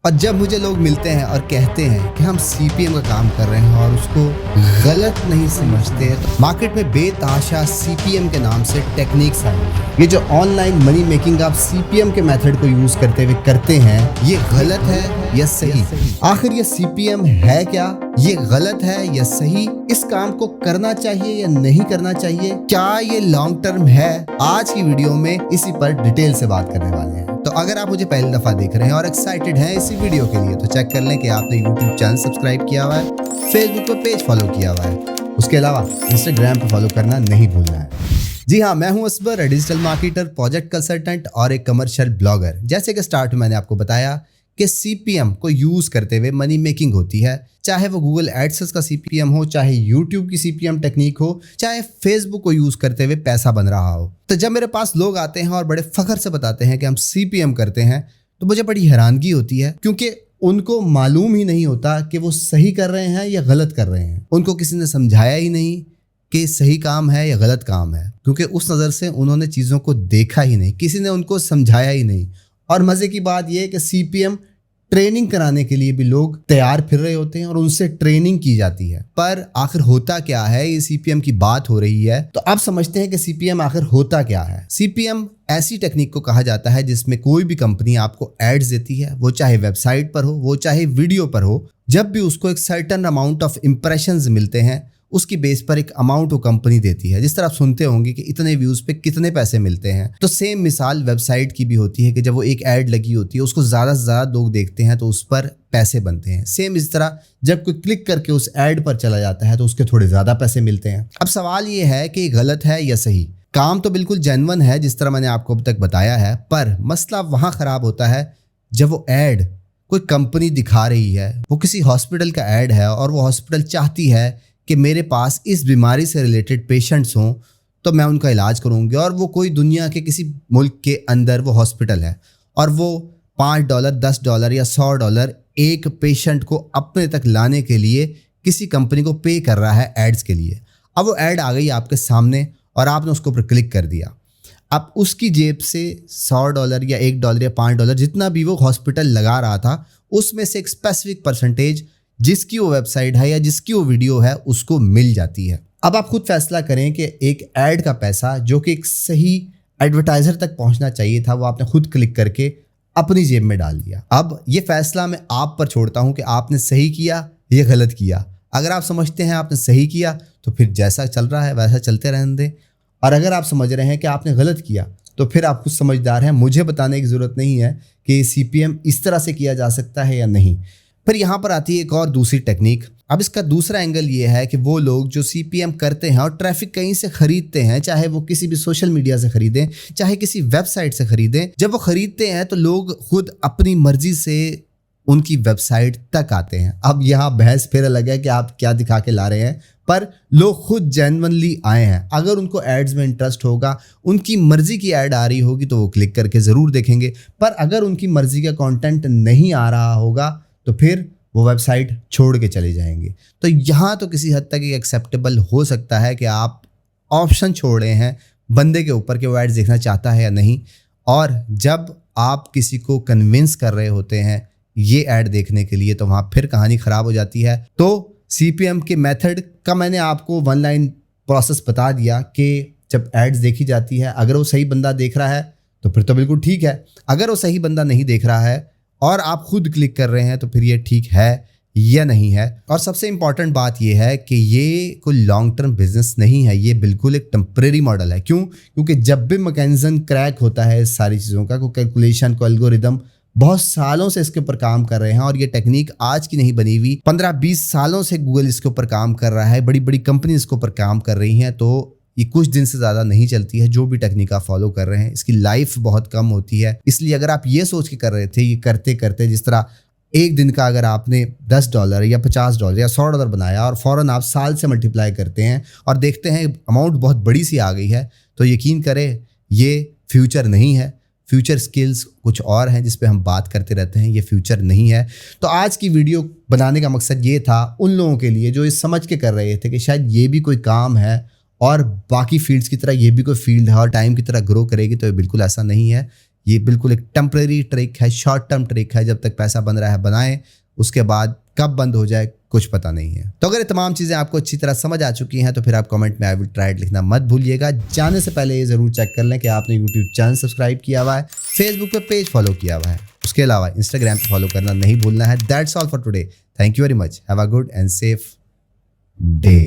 और जब मुझे लोग मिलते हैं और कहते हैं कि हम सीपीएम का काम कर रहे हैं और उसको गलत नहीं समझते, तो मार्केट में बेतहाशा सीपीएम के नाम से टेक्निक्स आई हैं। ये जो ऑनलाइन मनी मेकिंग आप सीपीएम के मेथड को यूज करते हुए करते हैं, ये गलत है या सही? आखिर ये सीपीएम है क्या? ये गलत है या सही? इस काम को करना चाहिए या नहीं करना चाहिए? क्या ये लॉन्ग टर्म है? आज की वीडियो में इसी पर डिटेल से बात करने वाले हैं। तो अगर आप मुझे पहली दफा देख रहे हैं और एक्साइटेड हैं इसी वीडियो के लिए, तो चेक कर लें कि आपने यूट्यूब चैनल सब्सक्राइब किया हुआ है, फेसबुक पर पेज फॉलो किया हुआ है, उसके अलावा इंस्टाग्राम पर फॉलो करना नहीं भूलना है। जी हाँ, मैं हूं असबर, डिजिटल मार्केटर, प्रोजेक्ट कंसल्टेंट और एक कमर्शियल ब्लॉगर। जैसे कि स्टार्ट में मैंने आपको बताया कि सीपीएम को यूज करते हुए मनी मेकिंग होती है, चाहे वो गूगल एडसेंस का सीपीएम हो, चाहे यूट्यूब की सीपीएम टेक्निक हो, चाहे फेसबुक को यूज करते हुए पैसा बन रहा हो। तो जब मेरे पास लोग आते हैं और बड़े फख्र से बताते हैं कि हम सीपीएम करते हैं, तो मुझे बड़ी हैरानगी होती है, क्योंकि उनको मालूम ही नहीं होता कि वो सही कर रहे हैं या गलत कर रहे हैं। उनको किसी ने समझाया ही नहीं कि सही काम है या गलत काम है, क्योंकि उस नज़र से उन्होंने चीज़ों को देखा ही नहीं, किसी ने उनको समझाया ही नहीं। और मज़े की बात यह है कि सीपीएम ट्रेनिंग कराने के लिए भी लोग तैयार फिर रहे होते हैं और उनसे ट्रेनिंग की जाती है। पर आखिर होता क्या है? ये सीपीएम की बात हो रही है, तो आप समझते हैं कि सीपीएम आखिर होता क्या है। सीपीएम ऐसी टेक्निक को कहा जाता है जिसमें कोई भी कंपनी आपको एड्स देती है, वो चाहे वेबसाइट पर हो, वो चाहे वीडियो पर हो। जब भी उसको एक सर्टेन अमाउंट ऑफ इंप्रेशंस मिलते हैं, उसकी बेस पर एक अमाउंट वो कंपनी देती है। जिस तरह आप सुनते होंगे कि इतने व्यूज पे कितने पैसे मिलते हैं, तो सेम मिसाल वेबसाइट की भी होती है कि जब वो एक ऐड लगी होती है, उसको ज़्यादा से ज़्यादा लोग देखते हैं तो उस पर पैसे बनते हैं। सेम इस तरह जब कोई क्लिक करके उस ऐड पर चला जाता है तो उसके थोड़े ज़्यादा पैसे मिलते हैं। अब सवाल ये है कि गलत है या सही? काम तो बिल्कुल जेन्युइन है जिस तरह मैंने आपको अब तक बताया है, पर मसला वहाँ ख़राब होता है जब वो ऐड कोई कंपनी दिखा रही है, वो किसी हॉस्पिटल का ऐड है और वो हॉस्पिटल चाहती है कि मेरे पास इस बीमारी से रिलेटेड पेशेंट्स हों तो मैं उनका इलाज करूंगी, और वो कोई दुनिया के किसी मुल्क के अंदर वो हॉस्पिटल है और वो $5, $10 या $100 एक पेशेंट को अपने तक लाने के लिए किसी कंपनी को पे कर रहा है एड्स के लिए। अब वो ऐड आ गई आपके सामने और आपने उसके ऊपर क्लिक कर दिया। अब उसकी जेब से $100 या $1 या $5 जितना भी वो हॉस्पिटल लगा रहा था, उसमें से एक स्पेसिफिक परसेंटेज जिसकी वो वेबसाइट है या जिसकी वो वीडियो है उसको मिल जाती है। अब आप खुद फैसला करें कि एक ऐड का पैसा जो कि एक सही एडवर्टाइजर तक पहुंचना चाहिए था, वो आपने खुद क्लिक करके अपनी जेब में डाल दिया। अब ये फैसला मैं आप पर छोड़ता हूं कि आपने सही किया या गलत किया। अगर आप समझते हैं आपने सही किया तो फिर जैसा चल रहा है वैसा चलते रहने दें, और अगर आप समझ रहे हैं कि आपने गलत किया तो फिर आप खुद समझदार हैं, मुझे बताने की ज़रूरत नहीं है कि सीपीएम इस तरह से किया जा सकता है या नहीं। फिर यहाँ पर आती है एक और दूसरी टेक्निक। अब इसका दूसरा एंगल ये है कि वो लोग जो सीपीएम करते हैं और ट्रैफिक कहीं से खरीदते हैं, चाहे वो किसी भी सोशल मीडिया से खरीदें, चाहे किसी वेबसाइट से खरीदें, जब वो खरीदते हैं तो लोग खुद अपनी मर्जी से उनकी वेबसाइट तक आते हैं। अब यहाँ बहस फिर अलग है कि आप क्या दिखा के ला रहे हैं, पर लोग खुद जेन्युइनली आए हैं। अगर उनको एड्स में इंटरेस्ट होगा, उनकी मर्जी की ऐड आ रही होगी तो वो क्लिक करके ज़रूर देखेंगे, पर अगर उनकी मर्जी का कंटेंट नहीं आ रहा होगा तो फिर वो वेबसाइट छोड़ के चले जाएंगे। तो यहाँ तो किसी हद तक ये एक्सेप्टेबल हो सकता है कि आप ऑप्शन छोड़ रहे हैं बंदे के ऊपर कि वो एड्स देखना चाहता है या नहीं, और जब आप किसी को कन्विंस कर रहे होते हैं ये ऐड देखने के लिए तो वहाँ फिर कहानी ख़राब हो जाती है। तो सीपीएम के मेथड का मैंने आपको वन लाइन प्रोसेस बता दिया कि जब एड्स देखी जाती है, अगर वो सही बंदा देख रहा है तो फिर तो बिल्कुल ठीक है। अगर वो सही बंदा नहीं देख रहा है और आप खुद क्लिक कर रहे हैं तो फिर ये ठीक है या नहीं है। और सबसे इंपॉर्टेंट बात ये है कि ये कोई लॉन्ग टर्म बिजनेस नहीं है, ये बिल्कुल एक टेम्परेरी मॉडल है। क्यों? क्योंकि जब भी मैकेनिज्म क्रैक होता है इस सारी चीज़ों का, कोई कैलकुलेशन, कोई एल्गोरिदम, बहुत सालों से इसके ऊपर काम कर रहे हैं और ये टेक्निक आज की नहीं बनी हुई, 15-20 सालों से गूगल इसके ऊपर काम कर रहा है, बड़ी बड़ी कंपनी इसके ऊपर काम कर रही हैं। तो ये कुछ दिन से ज़्यादा नहीं चलती है। जो भी टेक्निक आप फॉलो कर रहे हैं इसकी लाइफ बहुत कम होती है। इसलिए अगर आप ये सोच के कर रहे थे, ये करते करते जिस तरह एक दिन का अगर आपने $10 या $50 या $100 बनाया और फ़ौरन आप साल से मल्टीप्लाई करते हैं और देखते हैं अमाउंट बहुत बड़ी सी आ गई है, तो यकीन करें ये फ्यूचर नहीं है। फ्यूचर स्किल्स कुछ और हैं जिस पे हम बात करते रहते हैं, ये फ्यूचर नहीं है। तो आज की वीडियो बनाने का मकसद ये था उन लोगों के लिए जो इस समझ के कर रहे थे कि शायद ये भी कोई काम है और बाकी फील्ड्स की तरह ये भी कोई फील्ड है और टाइम की तरह ग्रो करेगी, तो ये बिल्कुल ऐसा नहीं है। ये बिल्कुल एक टेम्परेरी ट्रिक है, शॉर्ट टर्म ट्रिक है। जब तक पैसा बन रहा है बनाएं, उसके बाद कब बंद हो जाए कुछ पता नहीं है। तो अगर ये तमाम चीज़ें आपको अच्छी तरह समझ आ चुकी हैं तो फिर आप कमेंट में आई विल ट्राई लिखना मत भूलिएगा। जाने से पहले ये ज़रूर चेक कर लें कि आपने यूट्यूब चैनल सब्सक्राइब किया हुआ है, फेसबुक पे पेज फॉलो किया हुआ है, उसके अलावा इंस्टाग्राम पे फॉलो करना नहीं भूलना है। That's all for today. Thank you very much. Have a good and safe day.